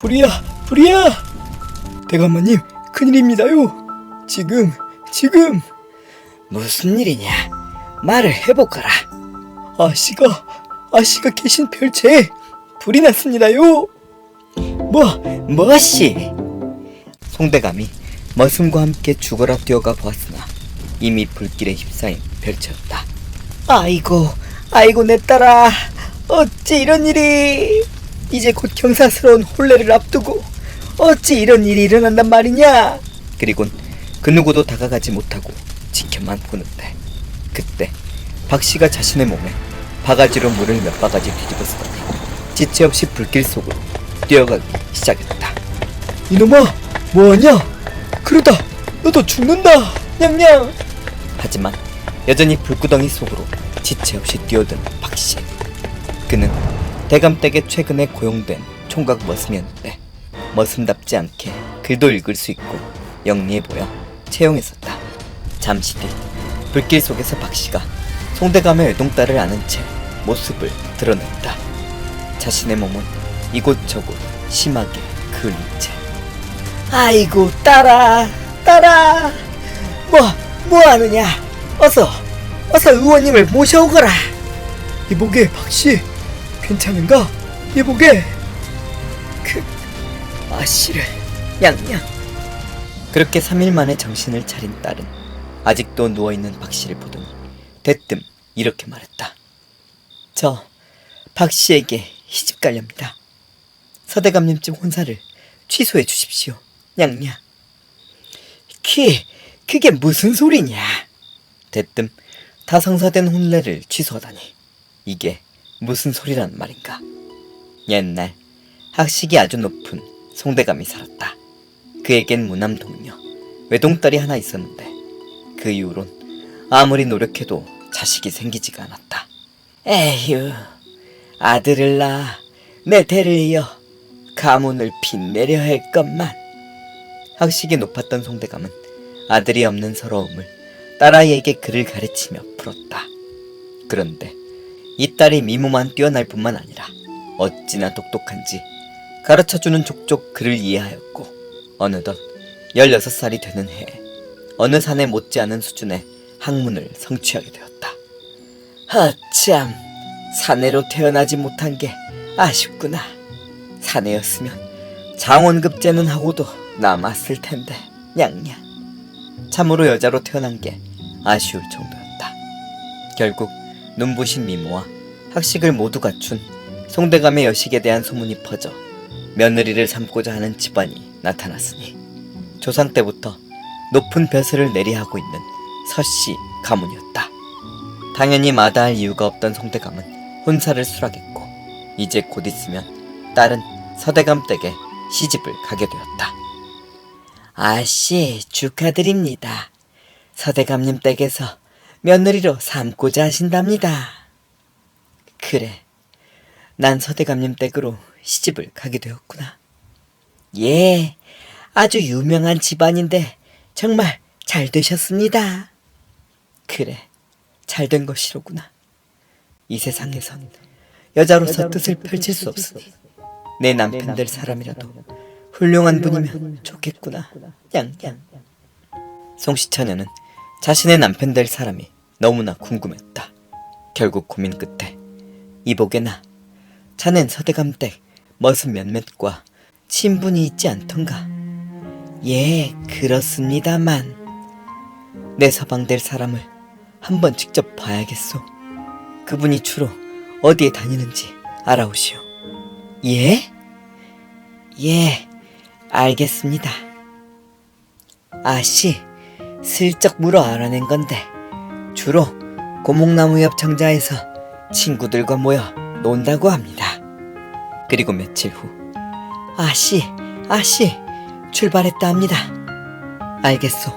불이야, 불이야! 대감마님, 큰일입니다요. 지금. 무슨 일이냐? 말을 해보거라. 아씨가 계신 별채에 불이 났습니다요. 무엇이? 송대감이 머슴과 함께 죽어라 뛰어가 보았으나 이미 불길에 휩싸인 별채였다. 아이고 내 딸아, 어찌 이런 일이. 이제 곧 경사스러운 혼례를 앞두고 어찌 이런 일이 일어난단 말이냐. 그리곤 그 누구도 다가가지 못하고 지켜만 보는데, 그때 박씨가 자신의 몸에 바가지로 물을 몇 바가지 뒤집어 쓰더니 지체 없이 불길 속으로 뛰어가기 시작했다. 이놈아, 뭐하냐? 그러다 너도 죽는다. 냥냥. 하지만 여전히 불구덩이 속으로 지체 없이 뛰어드는 박씨. 그는 대감댁에 최근에 고용된 총각 머슴이었는데 머슴답지 않게 글도 읽을 수 있고 영리해 보여 채용했었다. 잠시 뒤 불길 속에서 박씨가 송대감의 외동딸을 아는 채 모습을 드러냈다. 자신의 몸은 이곳저곳 심하게 그을린 채. 아이고 딸아, 뭐하느냐? 어서 의원님을 모셔오거라. 이보게, 박씨, 괜찮은가? 이보게. 아씨를 냥냥. 그렇게 3일 만에 정신을 차린 딸은 아직도 누워있는 박씨를 보더니 대뜸 이렇게 말했다. 저 박씨에게 시집가렵니다. 서대감님집 혼사를 취소해 주십시오. 냥냥. 그게 무슨 소리냐? 대뜸 다성사된 혼례를 취소하다니 이게 무슨 소리란 말인가. 옛날 학식이 아주 높은 송대감이 살았다. 그에겐 무남 동녀, 외동딸이 하나 있었는데 그 이후론 아무리 노력해도 자식이 생기지가 않았다. 에휴, 아들을 낳아 내 대를 이어 가문을 빛내려 했건만. 학식이 높았던 송대감은 아들이 없는 서러움을 딸아이에게 글을 가르치며 풀었다. 그런데 이 딸이 미모만 뛰어날 뿐만 아니라 어찌나 똑똑한지 가르쳐주는 족족 글을 이해하였고 어느덧 16살이 되는 해에 어느 산에 못지않은 수준의 학문을 성취하게 되었다. 참, 사내로 태어나지 못한 게 아쉽구나. 사내였으면 장원급제는 하고도 남았을 텐데. 냥냥. 참으로 여자로 태어난 게 아쉬울 정도였다. 결국 눈부신 미모와 학식을 모두 갖춘 송대감의 여식에 대한 소문이 퍼져 며느리를 삼고자 하는 집안이 나타났으니 조상 때부터 높은 벼슬을 내리하고 있는 서씨 가문이었다. 당연히 마다할 이유가 없던 송대감은 혼사를 수락했고 이제 곧 있으면 딸은 서대감 댁에 시집을 가게 되었다. 아씨, 축하드립니다. 서대감님 댁에서 며느리로 삼고자 하신답니다. 그래, 난 서대감님 댁으로 시집을 가게 되었구나. 예, 아주 유명한 집안인데 정말 잘 되셨습니다. 그래, 잘된 것이로구나. 이 세상에선 여자로서 뜻을 펼칠 수 없으니 내 남편 될 사람이라도 훌륭한 분이면 좋겠구나. 냥냥. 송시처녀는 자신의 남편 될 사람이 너무나 궁금했다. 결국 고민 끝에 이보게나, 자넨 서대감 댁 머슴 몇몇과 친분이 있지 않던가? 예, 그렇습니다만 내 서방 될 사람을 한번 직접 봐야겠소. 그분이 주로 어디에 다니는지 알아오시오. 예? 예, 알겠습니다. 아씨, 슬쩍 물어 알아낸 건데 주로 고목나무 옆 정자에서 친구들과 모여 논다고 합니다. 그리고 며칠 후 아씨, 출발했다 합니다. 알겠소.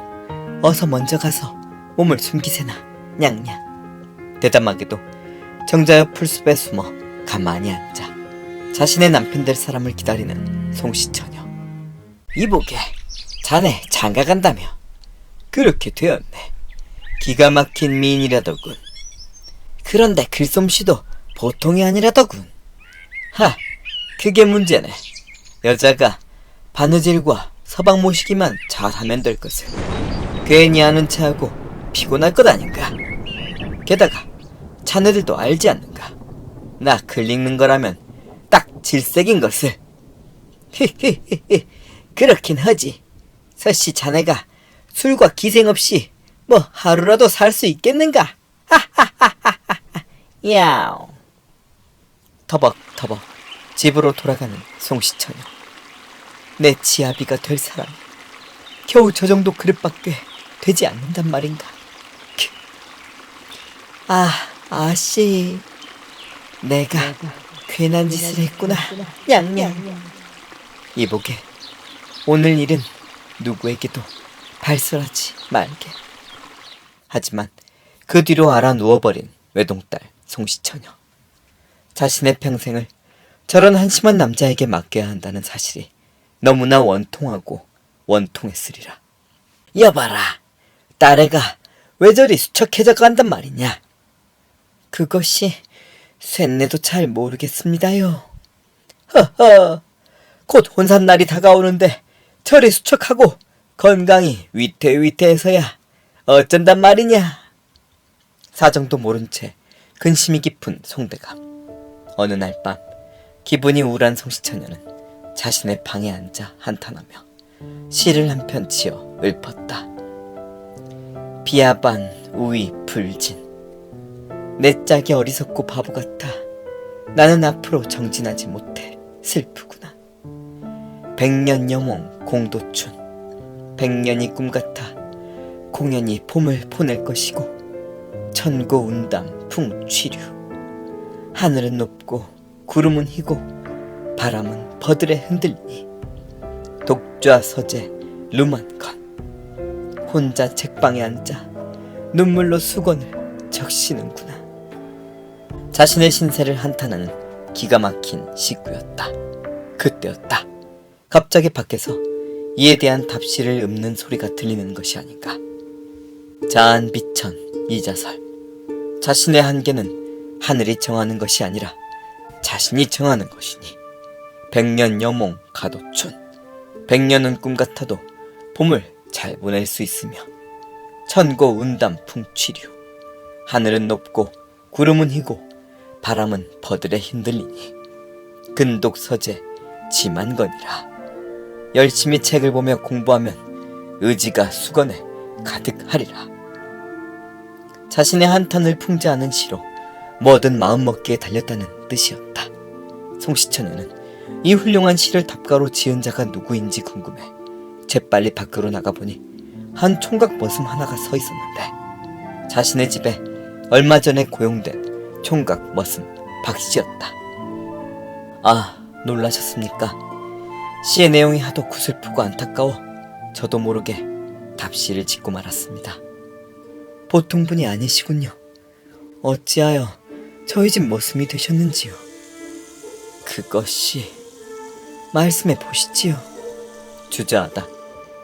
어서 먼저 가서 몸을 숨기세나. 냥냥. 대담하게도 정자 옆 풀숲에 숨어 가만히 앉아 자신의 남편 될 사람을 기다리는 송시처녀. 이보게, 자네 장가 간다며. 그렇게 되었네. 기가 막힌 미인이라더군. 그런데 글솜씨도 보통이 아니라더군. 그게 문제네. 여자가 바느질과 서방 모시기만 잘하면 될 것을 괜히 아는 체하고 피곤할 것 아닌가. 게다가 자네들도 알지 않는가. 나 글 읽는 거라면 딱 질색인 것을. 히히히히, 그렇긴 하지. 설씨 자네가 술과 기생 없이 뭐 하루라도 살 수 있겠는가. 하하하하하. 야옹. 터벅터벅 집으로 돌아가는 송시처녀. 내 지아비가 될 사람 겨우 저 정도 그릇밖에 되지 않는단 말인가. 아씨, 내가 괜한 짓을 했구나. 냥냥. 이보게, 오늘 일은 누구에게도 발설하지 말게. 하지만 그 뒤로 알아 누워버린 외동딸 송시처녀. 자신의 평생을 저런 한심한 남자에게 맡겨야 한다는 사실이 너무나 원통하고 원통했으리라. 여봐라, 딸애가 왜 저리 수척해져 간단 말이냐. 그것이 쇳내도 잘 모르겠습니다요. 허허, 곧 혼산날이 다가오는데 저리 수척하고 건강이 위태위태해서야 어쩐단 말이냐. 사정도 모른 채 근심이 깊은 송대감. 어느 날 밤 기분이 우울한 송시처녀는 자신의 방에 앉아 한탄하며 시를 한 편 지어 읊었다. 비아반 우위 불진. 내 짝이 어리석고 바보 같아. 나는 앞으로 정진하지 못해 슬프구나. 백년 여몽 공도춘. 백년이 꿈같아 공연히 봄을 보낼 것이고 천고운담 풍취류. 하늘은 높고 구름은 희고 바람은 버들에 흔들리니 독좌 서재 루만건. 혼자 책방에 앉아 눈물로 수건을 적시는구나. 자신의 신세를 한탄하는 기가 막힌 시구였다. 그때였다. 갑자기 밖에서 이에 대한 답시를 읊는 소리가 들리는 것이 아닌가. 자안 비천 이자설. 자신의 한계는 하늘이 정하는 것이 아니라 자신이 정하는 것이니 백년 여몽 가도춘. 백년은 꿈 같아도 봄을 잘 보낼 수 있으며 천고 운담 풍취류. 하늘은 높고 구름은 희고 바람은 버들에 흔들리니 근독서재 지만건이라. 열심히 책을 보며 공부하면 의지가 수건에 가득하리라. 자신의 한탄을 풍자하는 시로 뭐든 마음먹기에 달렸다는 뜻이었다. 송시처녀는 이 훌륭한 시를 답가로 지은 자가 누구인지 궁금해 재빨리 밖으로 나가보니 한 총각 머슴 하나가 서 있었는데 자신의 집에 얼마 전에 고용된 총각 머슴 박씨였다. 아, 놀라셨습니까? 시의 내용이 하도 구슬프고 안타까워 저도 모르게 답시를 짓고 말았습니다. 보통 분이 아니시군요. 어찌하여 저희 집 머슴이 되셨는지요? 그것이... 말씀해 보시지요. 주저하다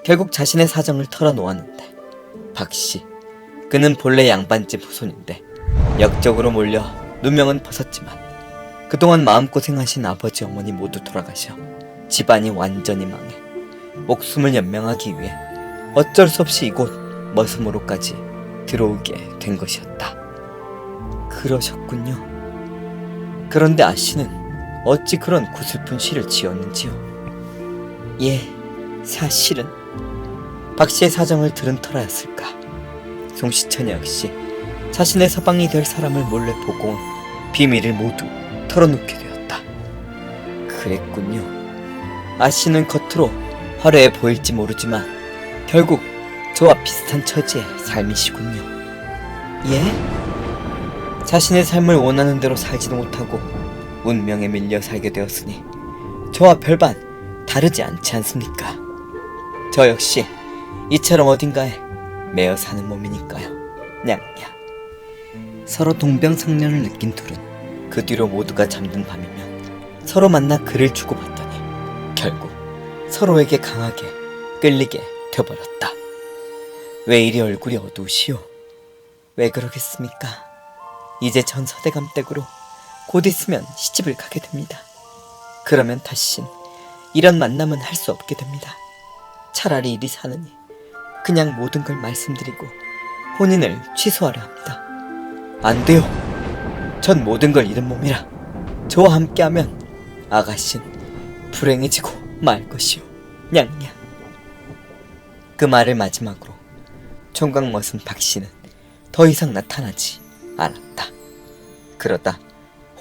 결국 자신의 사정을 털어놓았는데 박씨, 그는 본래 양반집 후손인데 역적으로 몰려 누명은 벗었지만 그동안 마음고생하신 아버지 어머니 모두 돌아가셔 집안이 완전히 망해 목숨을 연명하기 위해 어쩔 수 없이 이곳 머슴으로까지 들어오게 된 것이었다. 그러셨군요. 그런데 아씨는 어찌 그런 구슬픈 시를 지었는지요? 예, 사실은 박씨의 사정을 들은 터라였을까. 송시처녀 역시 자신의 서방이 될 사람을 몰래 보고 온 비밀을 모두 털어놓게 되었다. 그랬군요. 아씨는 겉으로 화려해 보일지 모르지만 결국 저와 비슷한 처지의 삶이시군요. 예? 자신의 삶을 원하는 대로 살지도 못하고 운명에 밀려 살게 되었으니 저와 별반 다르지 않지 않습니까? 저 역시 이처럼 어딘가에 매여 사는 몸이니까요. 냥냥. 서로 동병상련을 느낀 둘은 그 뒤로 모두가 잠든 밤이면 서로 만나 글을 주고받더니 결국 서로에게 강하게 끌리게 되어버렸다. 왜 이리 얼굴이 어두우시오? 왜 그러겠습니까? 이제 전 서대감 댁으로 곧 있으면 시집을 가게 됩니다. 그러면 다신 이런 만남은 할 수 없게 됩니다. 차라리 이리 사느니 그냥 모든 걸 말씀드리고 혼인을 취소하려 합니다. 안 돼요. 전 모든 걸 잃은 몸이라 저와 함께하면 아가씨는 불행해지고 말 것이오. 냥냥. 그 말을 마지막으로 총각 멋은 박씨는 더 이상 나타나지 않았다. 그러다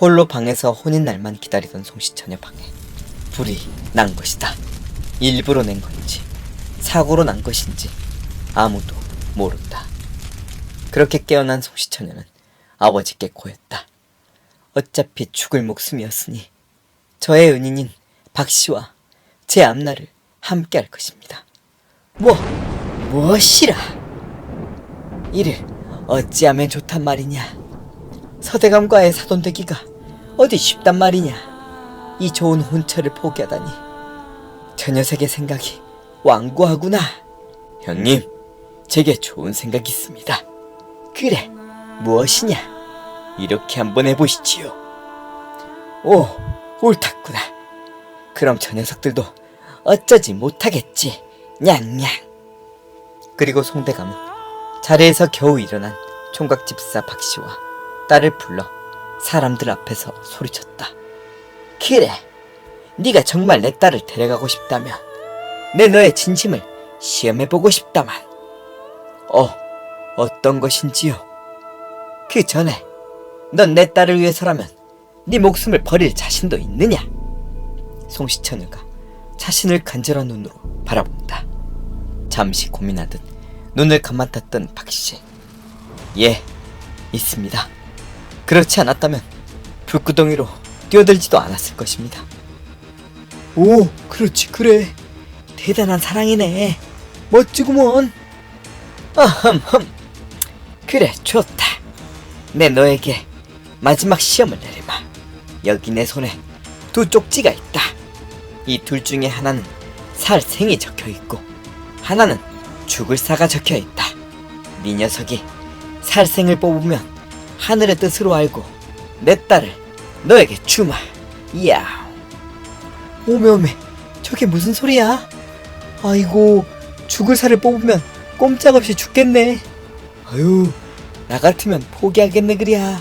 홀로 방에서 혼인 날만 기다리던 송시처녀 방에 불이 난 것이다. 일부러 낸 건지 사고로 난 것인지 아무도 모른다. 그렇게 깨어난 송시처녀는 아버지께 고했다. 어차피 죽을 목숨이었으니 저의 은인인 박씨와 제 앞날을 함께 할 것입니다. 무엇이라? 이를 어찌하면 좋단 말이냐? 서대감과의 사돈되기가 어디 쉽단 말이냐? 이 좋은 혼처를 포기하다니 저 녀석의 생각이 완고하구나. 형님, 제게 좋은 생각이 있습니다. 그래, 무엇이냐? 이렇게 한번 해보시지요. 오, 옳았구나. 그럼 저 녀석들도 어쩌지 못하겠지. 냥냥. 그리고 송대감은 자리에서 겨우 일어난 총각집사 박씨와 딸을 불러 사람들 앞에서 소리쳤다. 그래, 네가 정말 내 딸을 데려가고 싶다면 내 너의 진심을 시험해보고 싶다만 어떤 것인지요? 그 전에 넌 내 딸을 위해서라면 네 목숨을 버릴 자신도 있느냐? 송시처녀가 자신을 간절한 눈으로 바라본다. 잠시 고민하듯 눈을 감았던 박씨. 예, 있습니다. 그렇지 않았다면 불구덩이로 뛰어들지도 않았을 것입니다. 오, 그렇지, 그래. 대단한 사랑이네. 멋지구먼. 어흠흠. 그래, 좋다. 내 너에게 마지막 시험을 내리마. 여기 내 손에 두 쪽지가 있다. 이 둘 중에 하나는 살생이 적혀있고 하나는 죽을 사가 적혀있다. 네 녀석이 살생을 뽑으면 하늘의 뜻으로 알고 내 딸을 너에게 주마. 이야. 오메, 저게 무슨 소리야? 아이고, 죽을 살을 뽑으면 꼼짝없이 죽겠네. 아유, 나 같으면 포기하겠네 그랴.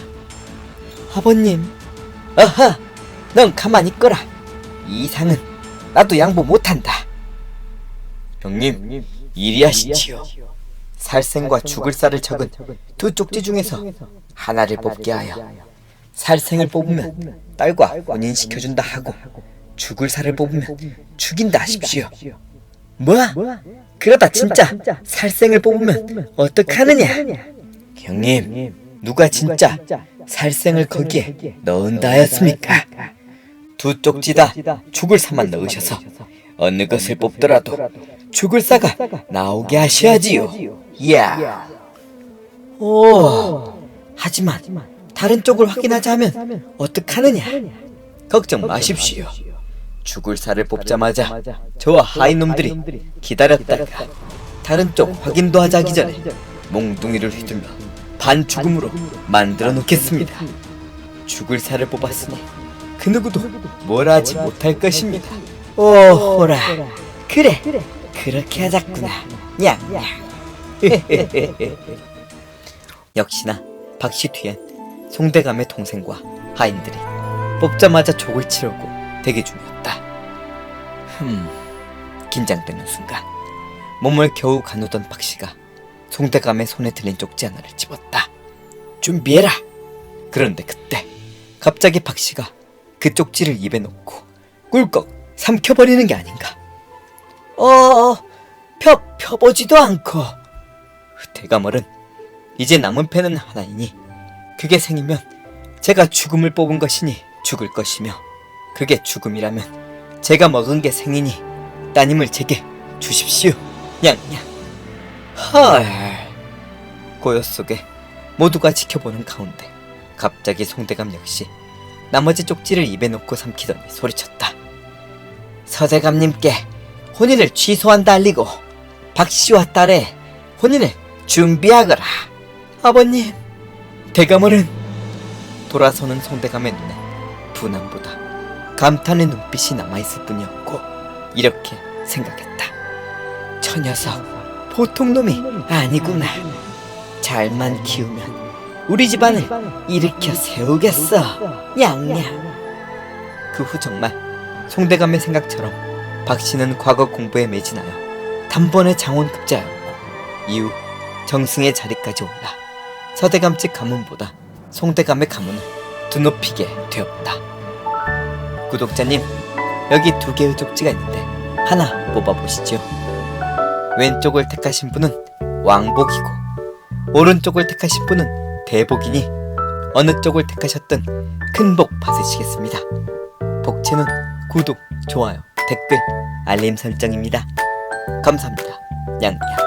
아버님. 아하, 넌 가만히 있거라. 이 이상은 나도 양보 못한다. 형님, 이리 하시지요. 살생과 죽을 살을 적은 두 쪽지 중에서 하나를 뽑게 하여 살생을 뽑으면 딸과 혼인시켜준다 하고 죽을 살을 뽑으면 죽인다 하십시오. 뭐야? 그러다 진짜 살생을 뽑으면 어떡하느냐? 형님, 누가 진짜 살생을 거기에 넣은다 하였습니까? 두 쪽지다 죽을 사만 넣으셔서 어느 것을 뽑더라도 죽을 사가 나오게 하셔야지요. 이야. 오, 하지만 다른 쪽을 확인하자 하면 어떡하느냐? 걱정 마십시오. 죽을 살을 뽑자마자 저와 하인놈들이 기다렸다가 다른 쪽 확인도 하자기 전에 몽둥이를 휘둘러 반죽음으로 만들어 놓겠습니다. 죽을 살을 뽑았으니 그 누구도 뭐라 하지 못할 것입니다. 오호라. 그래, 그렇게 하자꾸나. 냥냥. 역시나 박씨 뒤엔 송대감의 동생과 하인들이 뽑자마자 족을 치려고 대기 중이었다. 긴장되는 순간 몸을 겨우 가누던 박씨가 송대감의 손에 들린 쪽지 하나를 집었다. 준비해라. 그런데 그때 갑자기 박씨가 그 쪽지를 입에 넣고 꿀꺽 삼켜버리는 게 아닌가. 펴보지도 않고. 대감얼은 이제 남은 패는 하나이니 그게 생이면 제가 죽음을 뽑은 것이니 죽을 것이며 그게 죽음이라면 제가 먹은 게 생이니 따님을 제게 주십시오. 냥냥. 헐. 고요 속에 모두가 지켜보는 가운데 갑자기 송대감 역시 나머지 쪽지를 입에 넣고 삼키더니 소리쳤다. 서대감님께 혼인을 취소한다 알리고 박씨와 딸의 혼인을 준비하거라. 아버님. 대감어른. 돌아서는 송대감의 눈에 분함보다 감탄의 눈빛이 남아있을 뿐이었고 이렇게 생각했다. 저 녀석 보통 놈이 아니구나. 잘만 키우면 우리 집안을 일으켜 세우겠어. 냥냥. 그 후 정말 송대감의 생각처럼 박씨는 과거 공부에 매진하여 단번에 장원급제하였고 이후 정승의 자리까지 올라 서대감 측 가문보다 송대감의 가문을 드높이게 되었다. 구독자님, 여기 2개의 쪽지가 있는데 하나 뽑아보시죠. 왼쪽을 택하신 분은 왕복이고 오른쪽을 택하신 분은 대복이니 어느 쪽을 택하셨든 큰 복 받으시겠습니다. 복채는 구독, 좋아요, 댓글, 알림 설정입니다. 감사합니다. 냥냥.